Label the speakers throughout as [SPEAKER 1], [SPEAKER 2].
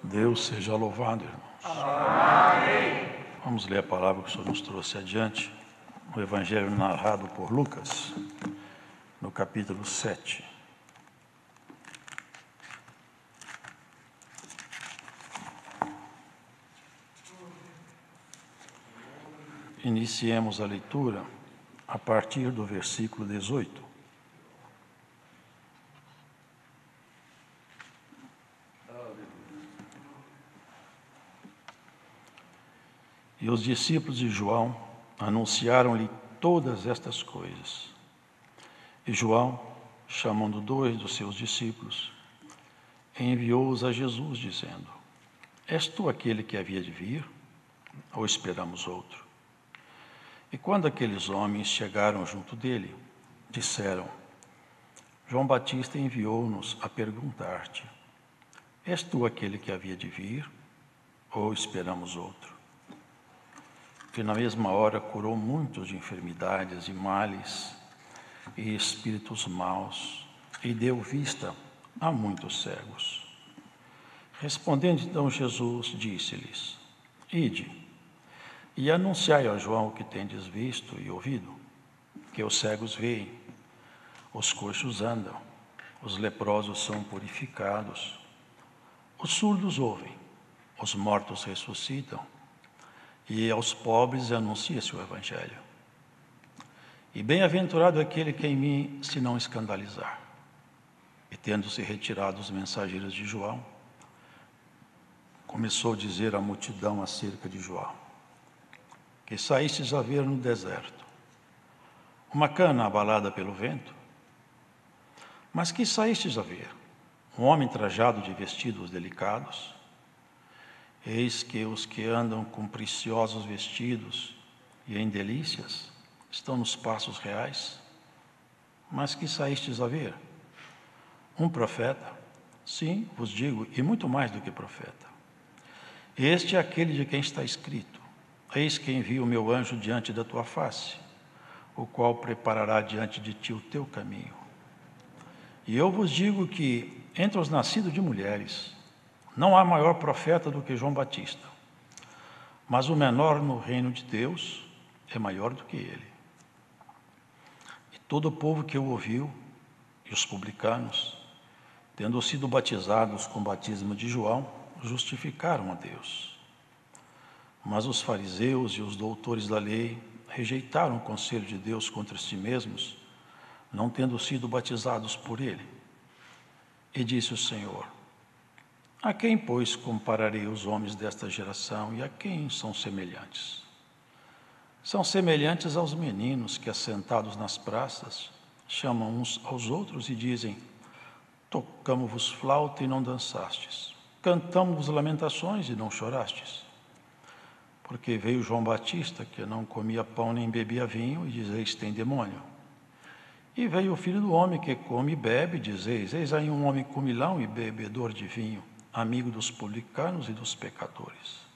[SPEAKER 1] Deus seja louvado, irmãos.
[SPEAKER 2] Amém.
[SPEAKER 1] Vamos ler a palavra que o Senhor nos trouxe adiante, o Evangelho narrado por Lucas, no capítulo 7. Iniciemos a leitura a partir do versículo 18. E os discípulos de João anunciaram-lhe todas estas coisas. E João, chamando 2 dos seus discípulos, enviou-os a Jesus, dizendo: És tu aquele que havia de vir, ou esperamos outro? E quando aqueles homens chegaram junto dele, disseram: João Batista enviou-nos a perguntar-te: És tu aquele que havia de vir, ou esperamos outro? Que na mesma hora curou muitos de enfermidades e males e espíritos maus, e deu vista a muitos cegos. Respondendo então Jesus, disse-lhes: Ide, e anunciai a João o que tendes visto e ouvido, que os cegos veem, os coxos andam, os leprosos são purificados, os surdos ouvem, os mortos ressuscitam, e aos pobres anuncia-se o Evangelho. E bem-aventurado aquele que em mim se não escandalizar. E tendo-se retirado os mensageiros de João, começou a dizer à multidão acerca de João: que saístes a ver no deserto uma cana abalada pelo vento, mas que saístes a ver um homem trajado de vestidos delicados. Eis que os que andam com preciosos vestidos e em delícias estão nos passos reais. Mas que saístes a ver? Um profeta? Sim, vos digo, e muito mais do que profeta. Este é aquele de quem está escrito: Eis que envio o meu anjo diante da tua face, o qual preparará diante de ti o teu caminho. E eu vos digo que, entre os nascidos de mulheres, não há maior profeta do que João Batista, mas o menor no reino de Deus é maior do que ele. E todo o povo que o ouviu, e os publicanos, tendo sido batizados com o batismo de João, justificaram a Deus. Mas os fariseus e os doutores da lei rejeitaram o conselho de Deus contra si mesmos, não tendo sido batizados por ele. E disse o Senhor: A quem, pois, compararei os homens desta geração e a quem são semelhantes? São semelhantes aos meninos que, assentados nas praças, chamam uns aos outros e dizem: Tocamo-vos flauta e não dançastes, cantamo-vos lamentações e não chorastes. Porque veio João Batista, que não comia pão nem bebia vinho, e dizeis: tem demônio. E veio o Filho do Homem, que come e bebe, e dizeis: eis aí um homem comilão e bebedor de vinho, amigo dos publicanos e dos pecadores.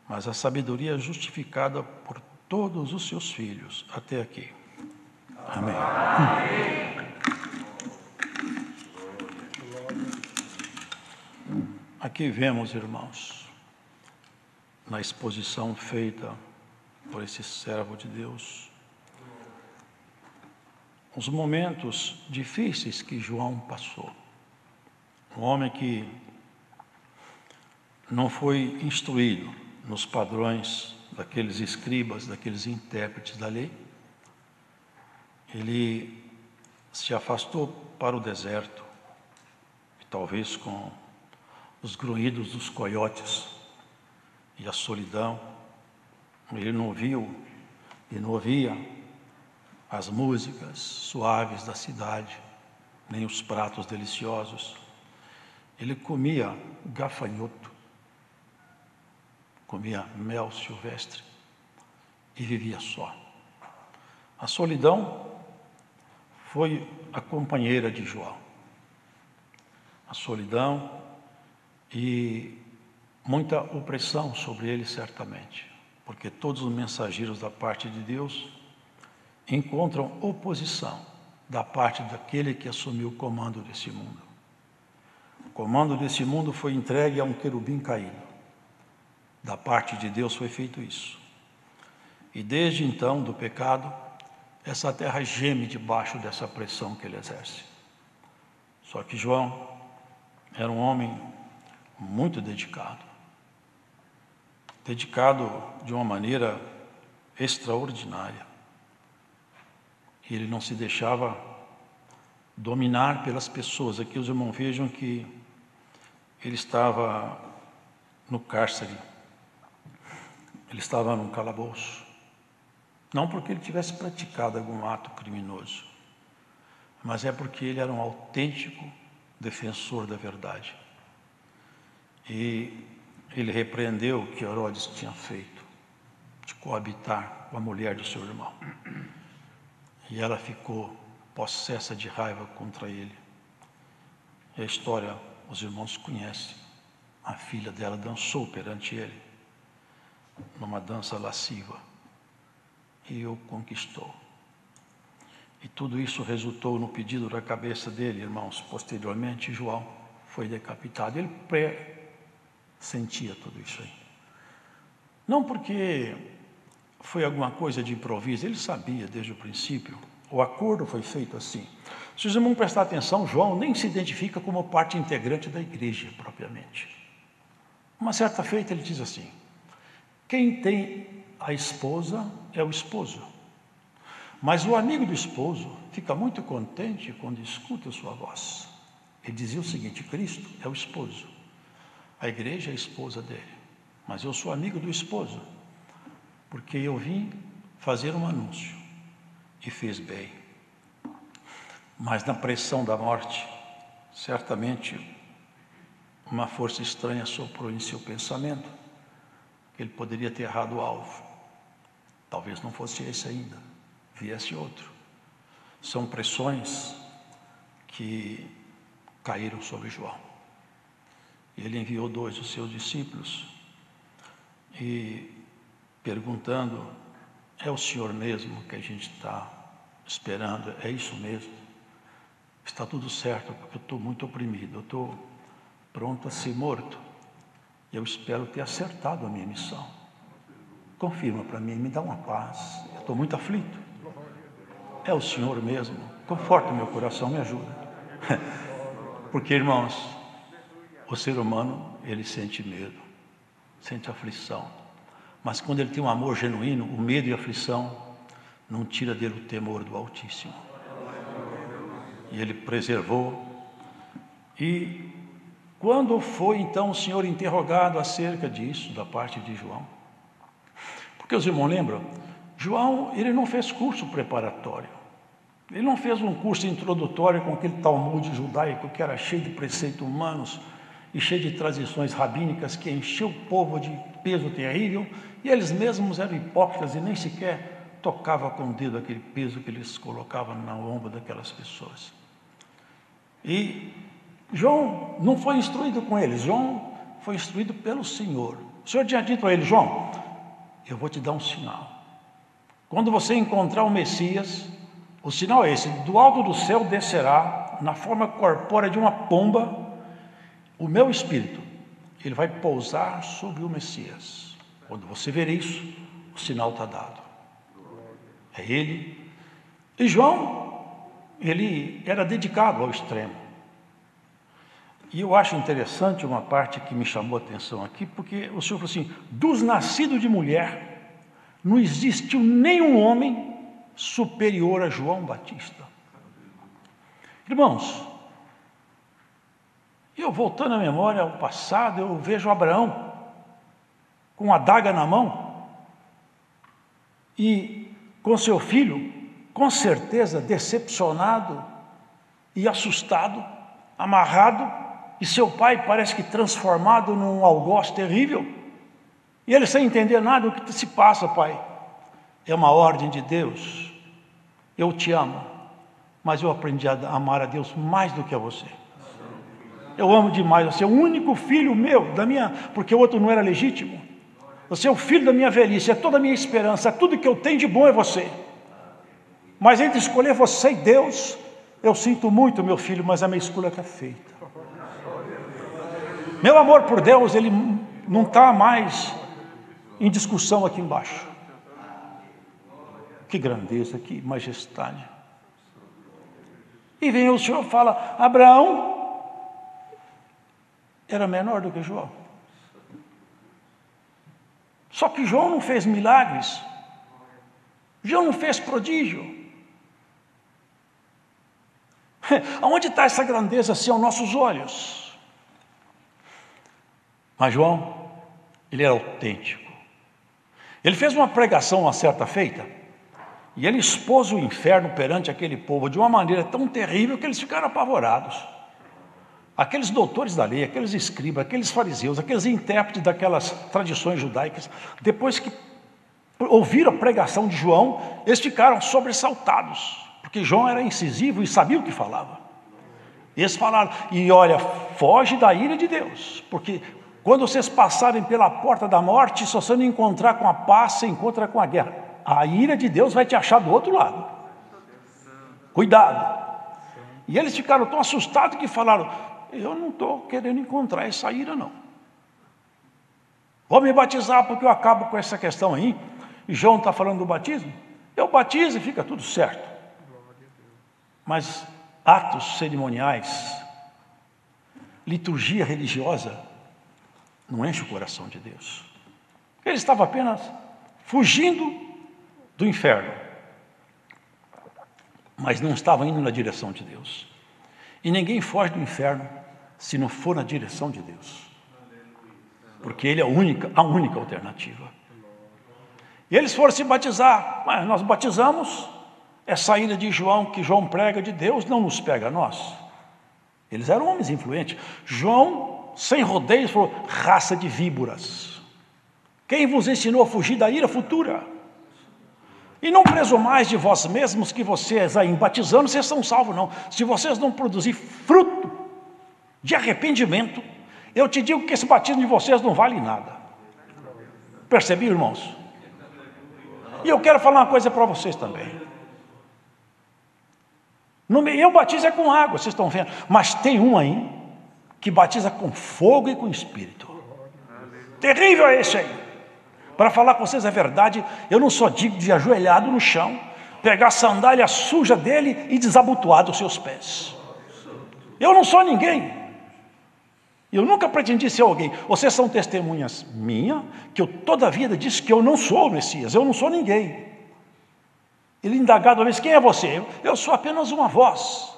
[SPEAKER 1] Mas a sabedoria é justificada por todos os seus filhos. Até aqui. Amém. Aqui vemos, irmãos, na exposição feita por esse servo de Deus, os momentos difíceis que João passou. Um homem que não foi instruído nos padrões daqueles escribas, daqueles intérpretes da lei. Ele se afastou para o deserto, e talvez com os grunhidos dos coiotes e a solidão. Ele não viu e não ouvia as músicas suaves da cidade, nem os pratos deliciosos. Ele comia gafanhoto, comia mel silvestre e vivia só. A solidão foi a companheira de João. A solidão e muita opressão sobre ele, certamente, porque todos os mensageiros da parte de Deus encontram oposição da parte daquele que assumiu o comando desse mundo. comando desse mundo foi entregue a um querubim caído. Da parte de Deus foi feito isso. E desde então, do pecado, essa terra geme debaixo dessa pressão que ele exerce. Só que João era um homem muito dedicado de uma maneira extraordinária. Ele não se deixava dominar pelas pessoas. Aqui os irmãos vejam que ele estava no cárcere, ele estava num calabouço. Não porque ele tivesse praticado algum ato criminoso, mas é porque ele era um autêntico defensor da verdade. E ele repreendeu o que Herodes tinha feito, de coabitar com a mulher do seu irmão. E ela ficou possessa de raiva contra ele. E a história, os irmãos conhecem. A filha dela dançou perante ele, numa dança lasciva, e o conquistou. E tudo isso resultou no pedido da cabeça dele, irmãos. Posteriormente, João foi decapitado. Ele pressentia tudo isso aí. Não porque foi alguma coisa de improviso, ele sabia desde o princípio. O acordo foi feito assim. Se os irmãos prestar atenção, João nem se identifica como parte integrante da igreja, propriamente. Uma certa feita ele diz assim: quem tem a esposa é o esposo. Mas o amigo do esposo fica muito contente quando escuta sua voz. Ele dizia o seguinte: Cristo é o esposo, a igreja é a esposa dele, mas eu sou amigo do esposo, porque eu vim fazer um anúncio, e fez bem. Mas na pressão da morte, certamente uma força estranha soprou em seu pensamento que ele poderia ter errado o alvo. Talvez não fosse esse ainda, viesse outro. São pressões que caíram sobre João. Ele enviou 2 dos seus discípulos e perguntando: é o Senhor mesmo que a gente está esperando? É isso mesmo? Está tudo certo, porque eu estou muito oprimido, eu estou pronto a ser morto. Eu espero ter acertado a minha missão. Confirma para mim, me dá uma paz, eu estou muito aflito. É o Senhor mesmo? Conforta o meu coração, me ajuda. Porque, irmãos, o ser humano, ele sente medo, sente aflição. Mas quando ele tem um amor genuíno, o medo e a aflição não tira dele o temor do Altíssimo. E ele preservou. E quando foi então o Senhor interrogado acerca disso, da parte de João? Porque os irmãos lembram? João, ele não fez curso preparatório. Ele não fez um curso introdutório com aquele Talmud judaico que era cheio de preceitos humanos e cheio de tradições rabínicas que encheu o povo de peso terrível, e eles mesmos eram hipócritas e nem sequer tocavam com o dedo aquele peso que eles colocavam no ombro daquelas pessoas. E João não foi instruído com eles, João foi instruído pelo Senhor. O Senhor tinha dito a ele: João, eu vou te dar um sinal. Quando você encontrar o Messias, o sinal é esse: do alto do céu descerá, na forma corpórea de uma pomba, o meu Espírito. Ele vai pousar sobre o Messias. Quando você ver isso, o sinal está dado. É ele. E João, ele era dedicado ao extremo. E eu acho interessante uma parte que me chamou a atenção aqui, porque o Senhor falou assim: dos nascidos de mulher, não existiu nenhum homem superior a João Batista. Irmãos, eu voltando à memória ao passado, eu vejo Abraão com a adaga na mão e com seu filho, com certeza decepcionado e assustado, amarrado, e seu pai parece que transformado num algoz terrível, e ele sem entender nada. O que se passa, pai? É uma ordem de Deus. Eu te amo, mas eu aprendi a amar a Deus mais do que a você. Eu amo demais você, é o único filho meu, porque o outro não era legítimo. Você é o filho da minha velhice, é toda a minha esperança, tudo que eu tenho de bom é você. Mas entre escolher você e Deus, eu sinto muito, meu filho, mas a minha escolha está feita. Meu amor por Deus, ele não está mais em discussão aqui embaixo. Que grandeza, que majestade. E vem o Senhor e fala: Abraão era menor do que João. Só que João não fez milagres. João não fez prodígio. Aonde está essa grandeza assim aos nossos olhos? Mas João, ele era autêntico. Ele fez uma pregação uma certa feita, e ele expôs o inferno perante aquele povo de uma maneira tão terrível que eles ficaram apavorados. Aqueles doutores da lei, aqueles escribas, aqueles fariseus, aqueles intérpretes daquelas tradições judaicas, depois que ouviram a pregação de João, eles ficaram sobressaltados, porque João era incisivo e sabia o que falava. Eles falaram: e olha, foge da ira de Deus, porque quando vocês passarem pela porta da morte, se você não encontrar com a paz, você encontra com a guerra. A ira de Deus vai te achar do outro lado. Cuidado. E eles ficaram tão assustados que falaram: eu não estou querendo encontrar essa ira, não. Vou me batizar porque eu acabo com essa questão aí. E João está falando do batismo. Eu batizo e fica tudo certo. Mas atos cerimoniais, liturgia religiosa, não enche o coração de Deus. Ele estava apenas fugindo do inferno, mas não estava indo na direção de Deus. E ninguém foge do inferno se não for na direção de Deus, porque Ele é a única alternativa. E eles foram se batizar, mas nós batizamos. Essa ira de João, que João prega de Deus, não nos pega a nós. Eles eram homens influentes. João, sem rodeios, falou: raça de víboras, quem vos ensinou a fugir da ira futura? E não presumais de vós mesmos que vocês aí batizando, vocês são salvos, não. Se vocês não produzir fruto de arrependimento, eu te digo que esse batismo de vocês não vale nada. Percebi, irmãos? E eu quero falar uma coisa para vocês também. Eu batizo é com água, vocês estão vendo. Mas tem um aí que batiza com fogo e com espírito. Terrível é esse aí. Para falar com vocês a verdade, eu não sou digno de ajoelhado no chão, pegar a sandália suja dele e desabotoar dos seus pés. Eu não sou ninguém. Eu nunca pretendi ser alguém. Vocês são testemunhas minhas, que eu toda a vida disse que eu não sou o Messias, eu não sou ninguém. Ele indagado uma vez: quem é você? Eu sou apenas uma voz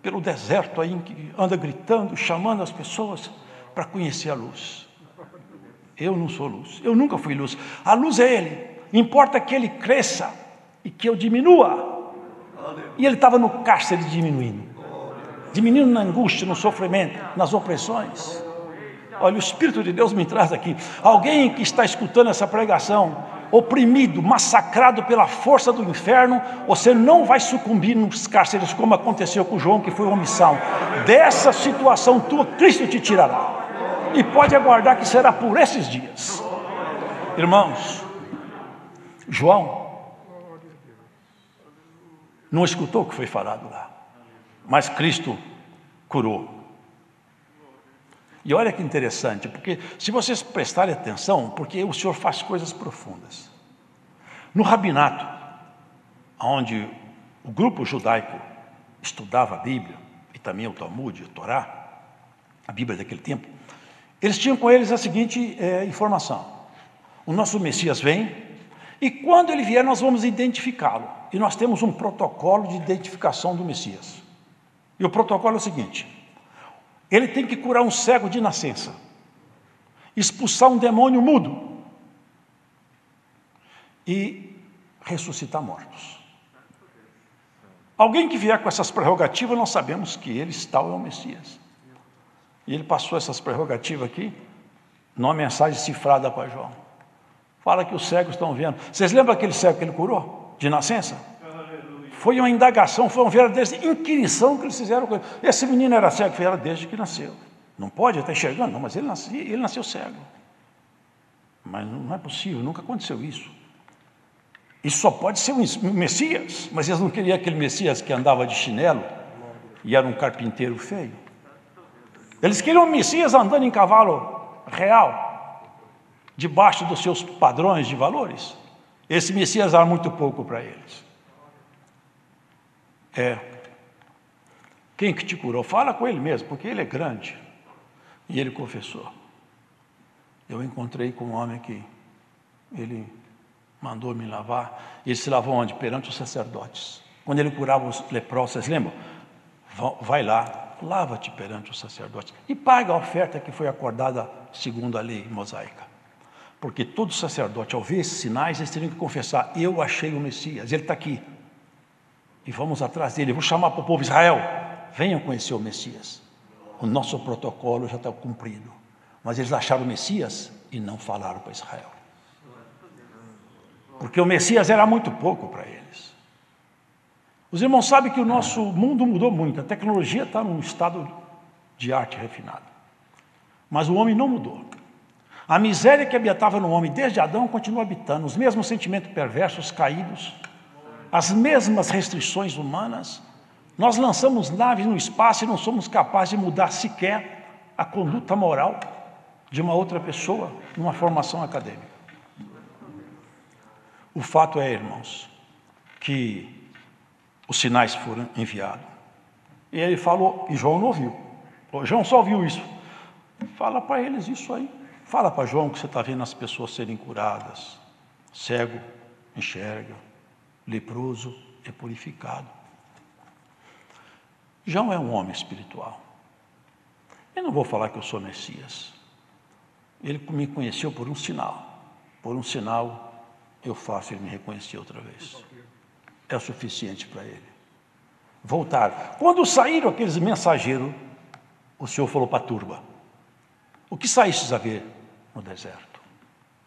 [SPEAKER 1] pelo deserto aí, que anda gritando, chamando as pessoas para conhecer a luz. Eu não sou luz, eu nunca fui luz. A luz é Ele. Importa que Ele cresça e que eu diminua. E ele estava no cárcere diminuindo na angústia, no sofrimento, nas opressões. Olha, o Espírito de Deus me traz aqui. Alguém que está escutando essa pregação, oprimido, massacrado pela força do inferno, você não vai sucumbir nos cárceres como aconteceu com João, que foi omissão. Dessa situação tua, Cristo te tirará. E pode aguardar que será por esses dias. Irmãos, João não escutou o que foi falado lá, mas Cristo curou. E olha que interessante, porque se vocês prestarem atenção, porque o Senhor faz coisas profundas. No rabinato, onde o grupo judaico estudava a Bíblia, e também o Talmud, a Torá, a Bíblia daquele tempo, eles tinham com eles a seguinte informação: o nosso Messias vem, e quando ele vier nós vamos identificá-lo. E nós temos um protocolo de identificação do Messias. E o protocolo é o seguinte: ele tem que curar um cego de nascença, expulsar um demônio mudo e ressuscitar mortos. Alguém que vier com essas prerrogativas, nós sabemos que ele está o Messias. E ele passou essas prerrogativas aqui, numa mensagem cifrada para João. Fala que os cegos estão vendo. Vocês lembram aquele cego que ele curou, de nascença? Foi uma indagação, foi uma verdadeira inquirição que eles fizeram com ele. Esse menino era cego, era desde que nasceu. Não pode estar enxergando, não, mas ele nasceu cego. Mas não é possível, nunca aconteceu isso. Isso só pode ser um Messias, mas eles não queriam aquele Messias que andava de chinelo e era um carpinteiro feio. Eles queriam um Messias andando em cavalo real, debaixo dos seus padrões de valores. Esse Messias era muito pouco para eles. Quem que te curou? Fala com ele mesmo, porque ele é grande. E ele confessou. Eu encontrei com um homem que ele mandou me lavar. Ele se lavou onde? Perante os sacerdotes. Quando ele curava os leprosos, vocês lembram? Vai lá, lava-te perante os sacerdotes e paga a oferta que foi acordada segundo a lei mosaica. Porque todo sacerdote, ao ver esses sinais, eles teriam que confessar: eu achei o Messias, ele está aqui. E vamos atrás dele. Eu vou chamar para o povo: Israel, venham conhecer o Messias. O nosso protocolo já está cumprido. Mas eles acharam o Messias e não falaram para Israel. Porque o Messias era muito pouco para eles. Os irmãos sabem que o nosso mundo mudou muito. A tecnologia está num estado de arte refinado. Mas o homem não mudou. A miséria que habitava no homem desde Adão continua habitando. Os mesmos sentimentos perversos, caídos. As mesmas restrições humanas. Nós lançamos naves no espaço e não somos capazes de mudar sequer a conduta moral de uma outra pessoa numa formação acadêmica. O fato é, irmãos, que os sinais foram enviados. E ele falou, e João não ouviu. João só ouviu isso. Fala para eles isso aí. Fala para João que você está vendo as pessoas serem curadas. Cego enxerga, leproso é purificado. João é um homem espiritual. Eu não vou falar que eu sou Messias. Ele me conheceu por um sinal. Por um sinal eu faço ele me reconhecer outra vez. É o suficiente para ele. Voltaram. Quando saíram aqueles mensageiros, o Senhor falou para a turba: o que saístes a ver no deserto?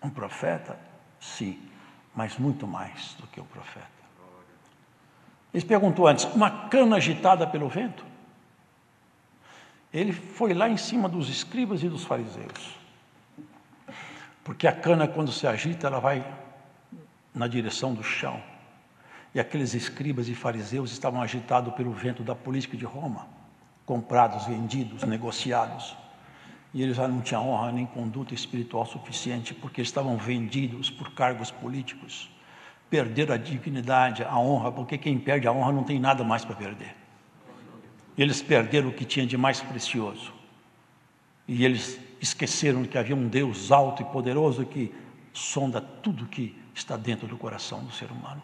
[SPEAKER 1] Um profeta? Sim, mas muito mais do que um profeta. Ele perguntou antes: uma cana agitada pelo vento? Ele foi lá em cima dos escribas e dos fariseus. Porque a cana, quando se agita, ela vai na direção do chão. E aqueles escribas e fariseus estavam agitados pelo vento da política de Roma, comprados, vendidos, negociados. E eles já não tinham honra nem conduta espiritual suficiente, porque estavam vendidos por cargos políticos. Perderam a dignidade, a honra, porque quem perde a honra não tem nada mais para perder. Eles perderam o que tinha de mais precioso. E eles esqueceram que havia um Deus alto e poderoso que sonda tudo que está dentro do coração do ser humano.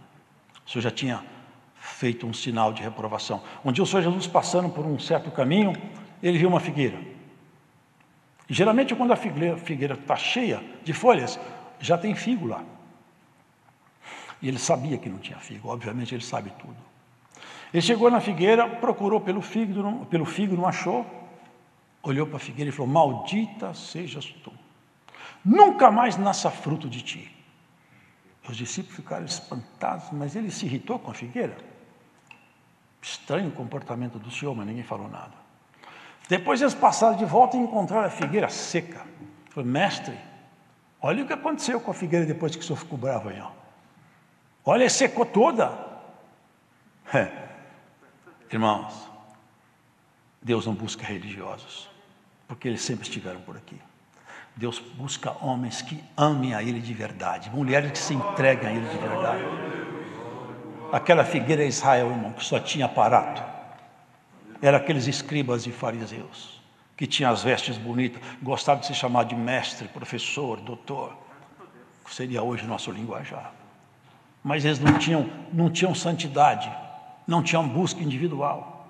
[SPEAKER 1] O Senhor já tinha feito um sinal de reprovação. Um dia o Senhor Jesus, passando por um certo caminho, ele viu uma figueira. E geralmente quando a figueira está cheia de folhas, já tem figo lá. E ele sabia que não tinha figo, obviamente ele sabe tudo. Ele chegou na figueira, procurou pelo figo, não achou. Olhou para a figueira e falou: maldita sejas tu, nunca mais nasça fruto de ti. Os discípulos ficaram espantados, mas ele se irritou com a figueira. Estranho o comportamento do Senhor, mas ninguém falou nada. Depois eles passaram de volta e encontraram a figueira seca. Falei: mestre, olha o que aconteceu com a figueira depois que o senhor ficou bravo aí. Ó. Olha, secou toda. Irmãos, Deus não busca religiosos, porque eles sempre estiveram por aqui. Deus busca homens que amem a Ele de verdade, mulheres que se entreguem a Ele de verdade. Aquela figueira é Israel, irmão, que só tinha aparato. Era aqueles escribas e fariseus, que tinham as vestes bonitas, gostavam de se chamar de mestre, professor, doutor, que seria hoje nosso linguajar. Mas eles não tinham santidade, não tinham busca individual.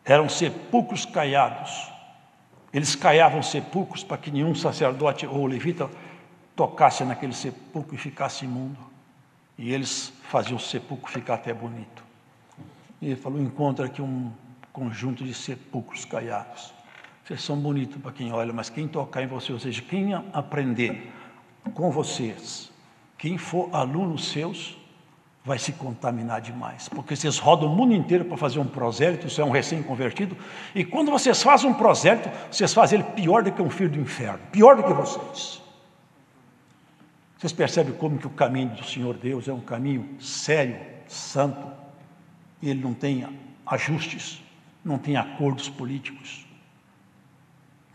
[SPEAKER 1] Eram sepulcros caiados. Eles caiavam sepulcros para que nenhum sacerdote ou levita tocasse naquele sepulcro e ficasse imundo. E eles faziam o sepulcro ficar até bonito. E ele falou: encontra aqui um conjunto de sepulcros caiados. Vocês são bonitos para quem olha, mas quem tocar em você, ou seja, quem aprender com vocês, quem for alunos seus, vai se contaminar demais, porque vocês rodam o mundo inteiro para fazer um prosélito, você é um recém-convertido, e quando vocês fazem um prosélito, vocês fazem ele pior do que um filho do inferno, pior do que vocês. Vocês percebem como que o caminho do Senhor Deus é um caminho sério, santo, e ele não tem ajustes, não tem acordos políticos.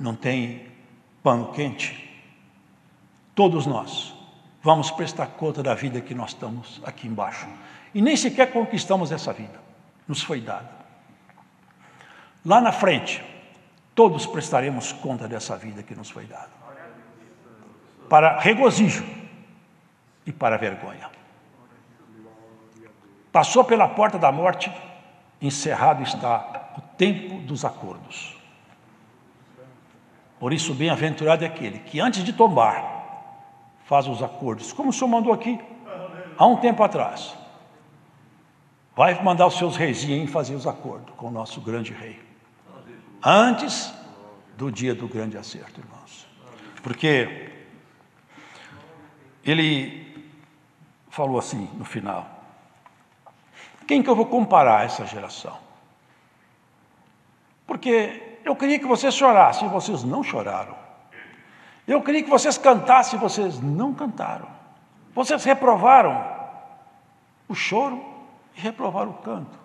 [SPEAKER 1] não tem pano quente, todos nós vamos prestar conta da vida que nós estamos aqui embaixo. E nem sequer conquistamos essa vida, nos foi dada. Lá na frente, todos prestaremos conta dessa vida que nos foi dada. Para regozijo e para vergonha. Passou pela porta da morte, encerrado está o tempo dos acordos. Por isso, bem-aventurado é aquele que antes de tombar, faz os acordos, como o Senhor mandou aqui, há um tempo atrás. Vai mandar os seus reizinhos fazer os acordos com o nosso grande rei. Antes do dia do grande acerto, irmãos. Porque ele falou assim no final: quem que eu vou comparar essa geração? Porque eu queria que vocês chorassem, e vocês não choraram. Eu queria que vocês cantassem, e vocês não cantaram. Vocês reprovaram o choro e reprovaram o canto.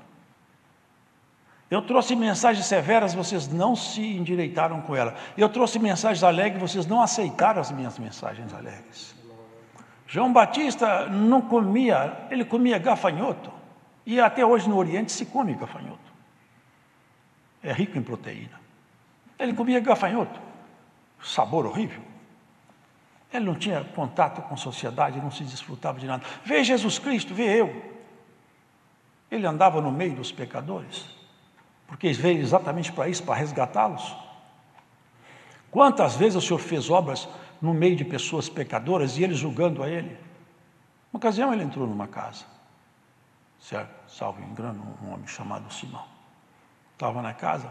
[SPEAKER 1] Eu trouxe mensagens severas, vocês não se endireitaram com ela. Eu trouxe mensagens alegres, vocês não aceitaram as minhas mensagens alegres. João Batista não comia, ele comia gafanhoto. E até hoje no Oriente se come gafanhoto. É rico em proteína. Ele comia gafanhoto. Sabor horrível. Ele não tinha contato com a sociedade, não se desfrutava de nada. Vê Jesus Cristo, vê eu. Ele andava no meio dos pecadores, porque ele veio exatamente para isso, para resgatá-los. Quantas vezes o Senhor fez obras no meio de pessoas pecadoras e eles julgando a ele? Uma ocasião ele entrou numa casa, certo? Salvo engano, um homem chamado Simão. Estava na casa.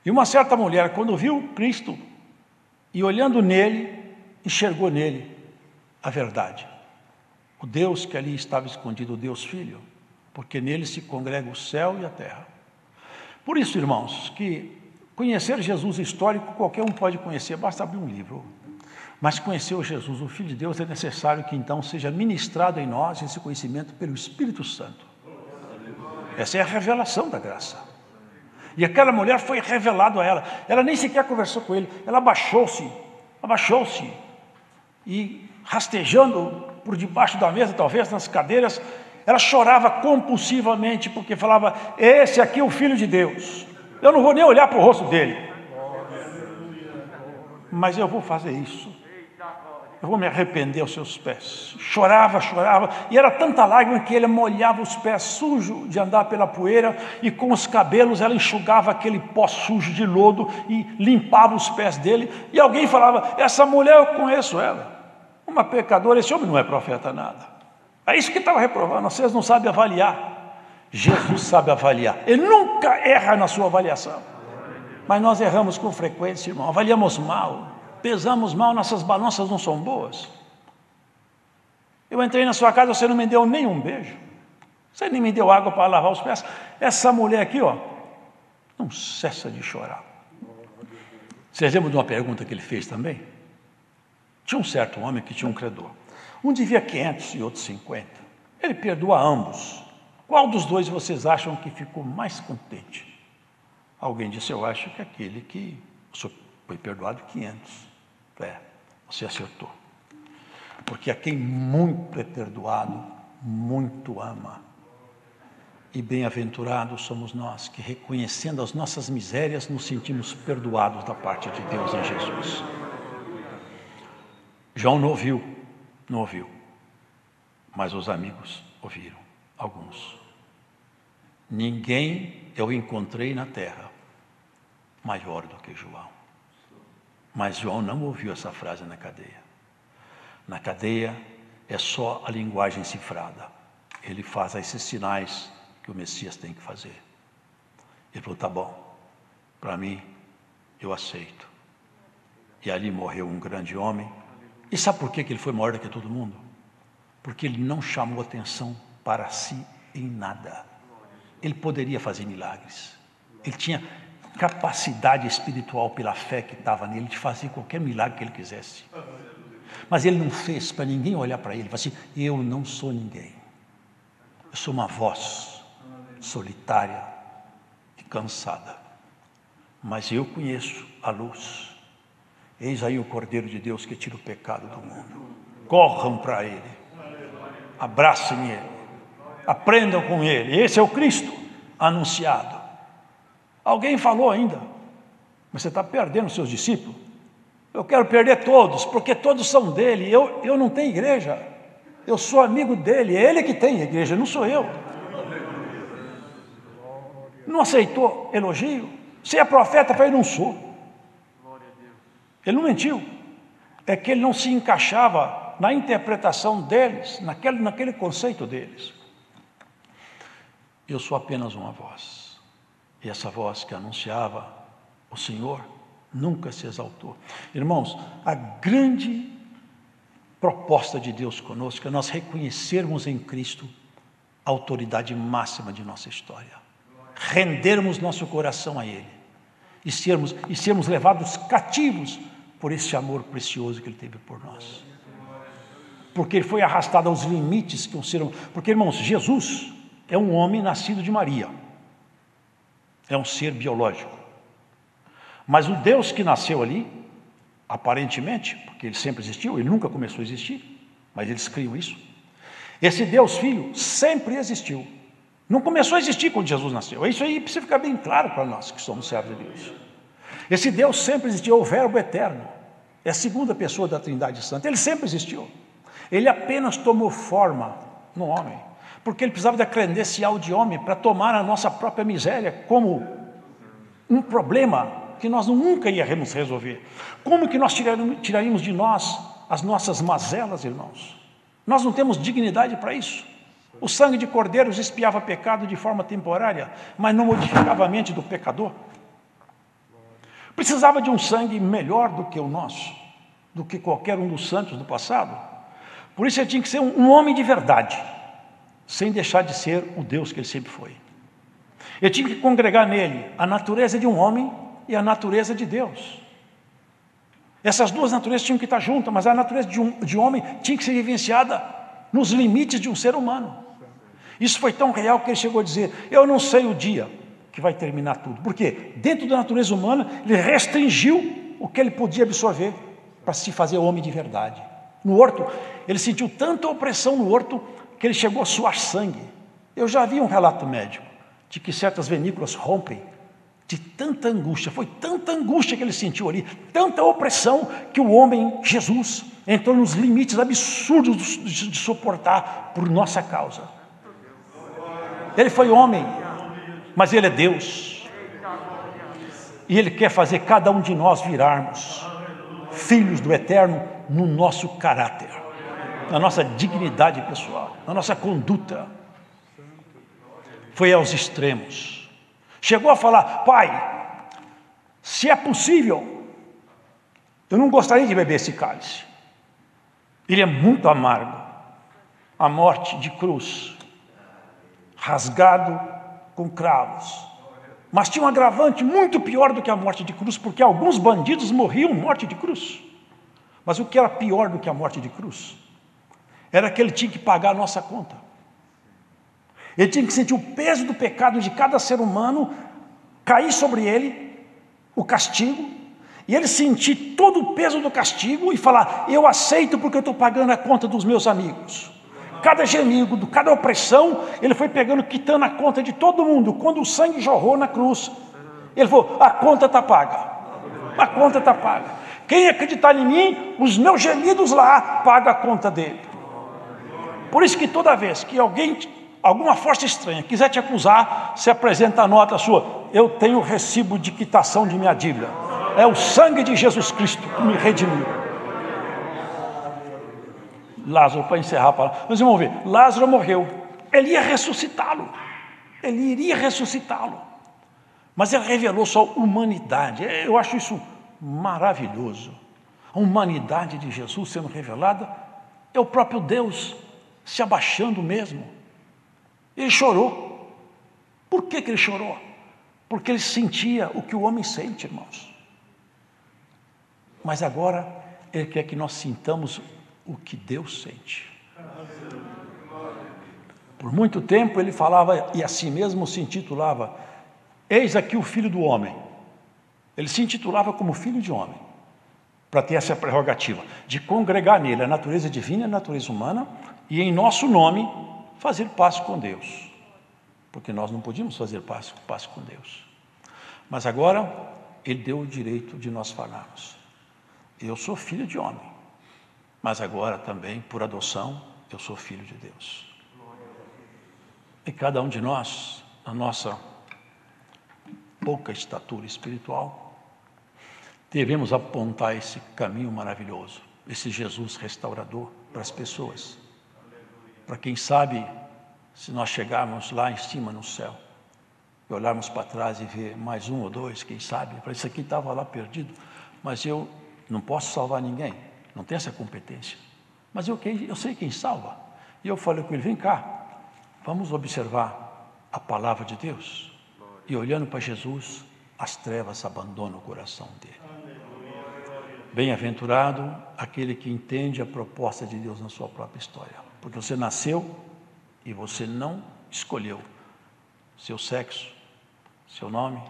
[SPEAKER 1] E uma certa mulher, quando viu Cristo e olhando nele, enxergou nele a verdade. O Deus que ali estava escondido, o Deus Filho, porque nele se congrega o céu e a terra. Por isso, irmãos, que conhecer Jesus histórico, qualquer um pode conhecer, basta abrir um livro. Mas conhecer o Jesus, o Filho de Deus, é necessário que então seja ministrado em nós esse conhecimento pelo Espírito Santo. Essa é a revelação da graça. E aquela mulher foi revelado a ela. Ela nem sequer conversou com ele. Ela abaixou-se e rastejando por debaixo da mesa, talvez nas cadeiras, ela chorava compulsivamente, porque falava: esse aqui é o Filho de Deus. Eu não vou nem olhar para o rosto dele, mas eu vou fazer isso. Eu vou me arrepender aos seus pés. Chorava, e era tanta lágrima que ele molhava os pés sujos de andar pela poeira, e com os cabelos ela enxugava aquele pó sujo de lodo e limpava os pés dele. E alguém falava: essa mulher eu conheço ela, uma pecadora, esse homem não é profeta nada. É isso que estava reprovando, vocês não sabem avaliar. Jesus sabe avaliar, ele nunca erra na sua avaliação. Mas nós erramos com frequência, irmão, avaliamos mal, pesamos mal, nossas balanças não são boas. Eu entrei na sua casa, você não me deu nem um beijo, você nem me deu água para lavar os pés. Essa mulher aqui, ó, não cessa de chorar. Vocês lembram de uma pergunta que ele fez também? Tinha um certo homem que tinha um credor. Um devia 500 e outro 50. Ele perdoa ambos. Qual dos dois vocês acham que ficou mais contente? Alguém disse: eu acho que aquele que o senhor foi perdoado 500. Você acertou. Porque a quem muito é perdoado, muito ama. E bem-aventurados somos nós, que reconhecendo as nossas misérias, nos sentimos perdoados da parte de Deus em Jesus. João não ouviu, mas os amigos ouviram, alguns. Ninguém eu encontrei na terra maior do que João. Mas João não ouviu essa frase na cadeia. Na cadeia é só a linguagem cifrada. Ele faz esses sinais que o Messias tem que fazer. Ele falou: tá bom, para mim eu aceito. E ali morreu um grande homem. E sabe por que ele foi maior do que todo mundo? Porque ele não chamou atenção para si em nada. Ele poderia fazer milagres. Ele tinha capacidade espiritual pela fé que estava nele de fazer qualquer milagre que ele quisesse. Mas ele não fez para ninguém olhar para ele e falar assim: eu não sou ninguém. Eu sou uma voz solitária e cansada. Mas eu conheço a luz. Eis aí o Cordeiro de Deus que tira o pecado do mundo. Corram para Ele, abracem Ele, aprendam com Ele. Esse é o Cristo anunciado. Alguém falou ainda, mas você está perdendo seus discípulos. Eu quero perder todos, porque todos são dele. Eu não tenho igreja, eu sou amigo dele, é ele que tem igreja, não sou eu. Não aceitou elogio? Se é profeta, eu falei, não sou. Ele não mentiu. É que ele não se encaixava na interpretação deles, naquele conceito deles. Eu sou apenas uma voz. E essa voz que anunciava o Senhor nunca se exaltou. Irmãos, a grande proposta de Deus conosco é nós reconhecermos em Cristo a autoridade máxima de nossa história. Rendermos nosso coração a Ele. E sermos levados cativos por esse amor precioso que Ele teve por nós. Porque Ele foi arrastado aos limites que um ser humano... Porque, irmãos, Jesus é um homem nascido de Maria. É um ser biológico. Mas o Deus que nasceu ali, aparentemente, porque Ele sempre existiu, Ele nunca começou a existir, mas eles criam isso. Esse Deus Filho sempre existiu. Não começou a existir quando Jesus nasceu. Isso aí precisa ficar bem claro para nós que somos servos de Deus. Esse Deus sempre existiu, é o Verbo eterno. É a segunda pessoa da Trindade Santa. Ele sempre existiu. Ele apenas tomou forma no homem, porque Ele precisava da credencial de homem para tomar a nossa própria miséria como um problema que nós nunca íamos resolver. Como que nós tiraríamos de nós as nossas mazelas, irmãos? Nós não temos dignidade para isso. O sangue de cordeiros expiava pecado de forma temporária, mas não modificava a mente do pecador. Precisava de um sangue melhor do que o nosso, do que qualquer um dos santos do passado. Por isso ele tinha que ser um homem de verdade, sem deixar de ser o Deus que ele sempre foi. Ele tinha que congregar nele a natureza de um homem e a natureza de Deus. Essas duas naturezas tinham que estar juntas, mas a natureza de homem tinha que ser vivenciada nos limites de um ser humano. Isso foi tão real que ele chegou a dizer: eu não sei o dia que vai terminar tudo. Por quê? Dentro da natureza humana, ele restringiu o que ele podia absorver para se fazer homem de verdade. No horto, ele sentiu tanta opressão no horto que ele chegou a suar sangue. Eu já vi um relato médico de que certas venículas rompem de tanta angústia. Foi tanta angústia que ele sentiu ali, tanta opressão, que o homem, Jesus, entrou nos limites absurdos de suportar por nossa causa. Ele foi homem, mas Ele é Deus. E Ele quer fazer cada um de nós virarmos filhos do Eterno no nosso caráter, na nossa dignidade pessoal, na nossa conduta. Foi aos extremos. Chegou a falar: Pai, se é possível, eu não gostaria de beber esse cálice. Ele é muito amargo. A morte de cruz, rasgado com cravos. Mas tinha um agravante muito pior do que a morte de cruz, porque alguns bandidos morriam morte de cruz. Mas o que era pior do que a morte de cruz era que ele tinha que pagar a nossa conta. Ele tinha que sentir o peso do pecado de cada ser humano, cair sobre ele o castigo, e ele sentir todo o peso do castigo e falar: eu aceito porque eu estou pagando a conta dos meus amigos. Cada gemido, cada opressão, ele foi pegando, quitando a conta de todo mundo. Quando o sangue jorrou na cruz, ele falou: a conta está paga, a conta está paga. Quem acreditar em mim, os meus gemidos lá, paga a conta dele. Por isso que toda vez que alguma força estranha quiser te acusar, se apresenta a nota sua: eu tenho recibo de quitação de minha dívida. É o sangue de Jesus Cristo que me redimiu. Lázaro, para encerrar a palavra, mas vamos ver, Lázaro morreu, ele ia ressuscitá-lo, ele iria ressuscitá-lo, mas ele revelou sua humanidade. Eu acho isso maravilhoso. A humanidade de Jesus sendo revelada é o próprio Deus se abaixando mesmo. Ele chorou. Por que ele chorou? Porque ele sentia o que o homem sente, irmãos. Mas agora ele quer que nós sintamos o que Deus sente. Por muito tempo ele falava, e a si mesmo se intitulava: eis aqui o Filho do Homem. Ele se intitulava como Filho de Homem, para ter essa prerrogativa de congregar nele a natureza divina e a natureza humana e, em nosso nome, fazer paz com Deus. Porque nós não podíamos fazer paz com Deus. Mas agora, Ele deu o direito de nós falarmos. Eu sou filho de homem, mas agora também, por adoção, eu sou filho de Deus. E cada um de nós, na nossa pouca estatura espiritual, devemos apontar esse caminho maravilhoso, esse Jesus restaurador para as pessoas. Para quem sabe, se nós chegarmos lá em cima no céu, e olharmos para trás e ver mais um ou dois, quem sabe, para isso aqui estava lá perdido, mas eu não posso salvar ninguém, não tenho essa competência. Mas eu sei quem salva. E eu falei com ele, vem cá, vamos observar a palavra de Deus. E olhando para Jesus, as trevas abandonam o coração dele. Bem-aventurado aquele que entende a proposta de Deus na sua própria história. Porque você nasceu e você não escolheu seu sexo, seu nome,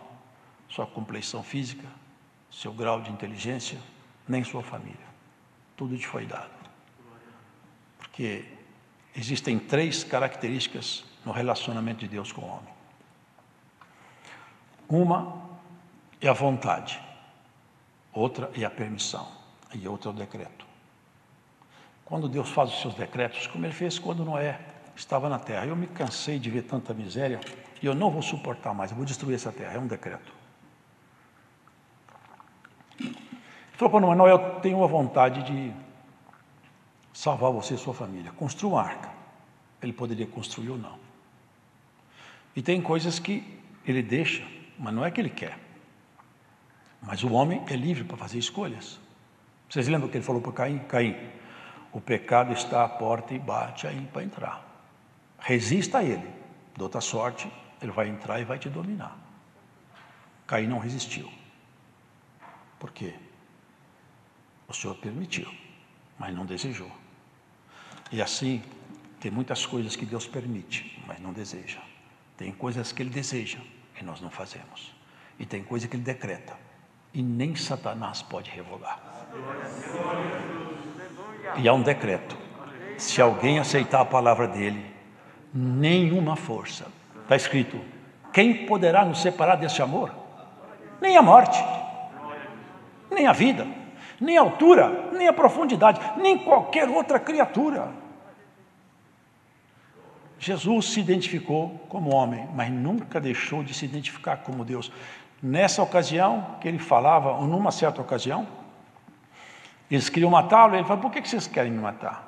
[SPEAKER 1] sua compleição física, seu grau de inteligência, nem sua família. Tudo te foi dado. Porque existem 3 características no relacionamento de Deus com o homem. Uma é a vontade, outra é a permissão e outra é o decreto. Quando Deus faz os seus decretos, como Ele fez quando Noé estava na terra, eu me cansei de ver tanta miséria e eu não vou suportar mais, eu vou destruir essa terra, é um decreto. Ele falou para Noé, eu tenho uma vontade de salvar você e sua família, construa uma arca. Ele poderia construir ou não. E tem coisas que Ele deixa, mas não é que Ele quer. Mas o homem é livre para fazer escolhas. Vocês lembram que Ele falou para Caim? Caim, o pecado está à porta e bate aí para entrar. Resista a ele, de outra sorte, ele vai entrar e vai te dominar. Caim não resistiu. Por quê? O Senhor permitiu, mas não desejou. E assim, tem muitas coisas que Deus permite, mas não deseja. Tem coisas que Ele deseja e nós não fazemos. E tem coisa que Ele decreta e nem Satanás pode revogar. E há um decreto. Se alguém aceitar a palavra dele, nenhuma força. Está escrito, quem poderá nos separar desse amor? Nem a morte, nem a vida, nem a altura, nem a profundidade, nem qualquer outra criatura. Jesus se identificou como homem, mas nunca deixou de se identificar como Deus. Nessa ocasião que ele falava, ou numa certa ocasião, eles queriam matá-lo, ele falou, por que vocês querem me matar?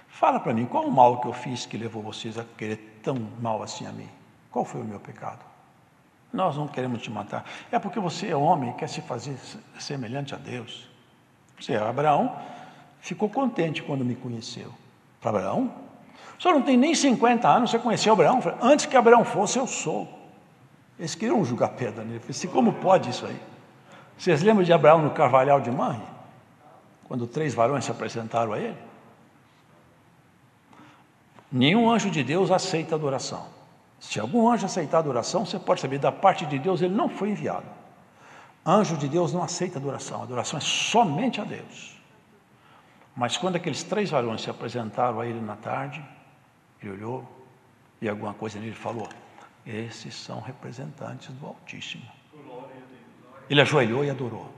[SPEAKER 1] Fala para mim, qual o mal que eu fiz que levou vocês a querer tão mal assim a mim? Qual foi o meu pecado? Nós não queremos te matar. É porque você é homem e quer se fazer semelhante a Deus. Você, Abraão, ficou contente quando me conheceu. Para Abraão, o senhor não tem nem 50 anos, você conheceu Abraão? Antes que Abraão fosse, eu sou. Eles queriam jogar pedra nele. Eu falei assim, como pode isso aí? Vocês lembram de Abraão no Carvalhal de Manre? Quando 3 varões se apresentaram a ele? Nenhum anjo de Deus aceita adoração. Se algum anjo aceitar adoração, você pode saber, da parte de Deus, ele não foi enviado. Anjo de Deus não aceita adoração. A adoração é somente a Deus. Mas quando aqueles 3 varões se apresentaram a ele na tarde, ele olhou e alguma coisa nele falou, esses são representantes do Altíssimo. Ele ajoelhou e adorou.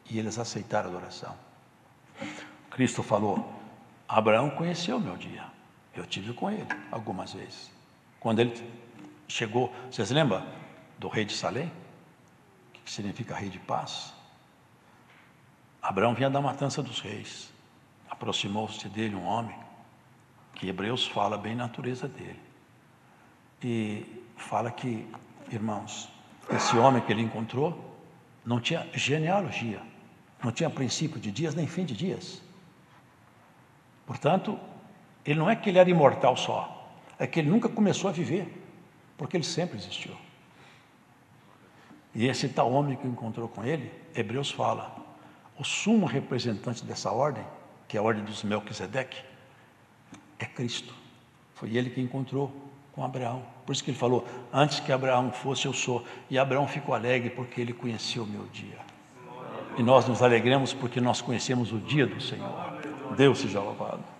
[SPEAKER 1] E eles aceitaram a adoração. Cristo falou, Abraão conheceu o meu dia. Eu tive com ele algumas vezes. Quando ele chegou, vocês lembram do rei de Salém? Que significa rei de paz? Abraão vinha da matança dos reis. Aproximou-se dele um homem, que Hebreus fala bem a natureza dele. E fala que, irmãos, esse homem que ele encontrou não tinha genealogia, não tinha princípio de dias nem fim de dias. Portanto, ele não é que ele era imortal só, é que ele nunca começou a viver, porque ele sempre existiu. E esse tal homem que encontrou com ele, Hebreus fala, o sumo representante dessa ordem, que é a ordem dos Melquisedeque, é Cristo. Foi ele que encontrou com Abraão. Por isso que ele falou, antes que Abraão fosse, eu sou. E Abraão ficou alegre porque ele conheceu o meu dia. e nós nos alegremos porque nós conhecemos o dia do Senhor. Deus seja louvado.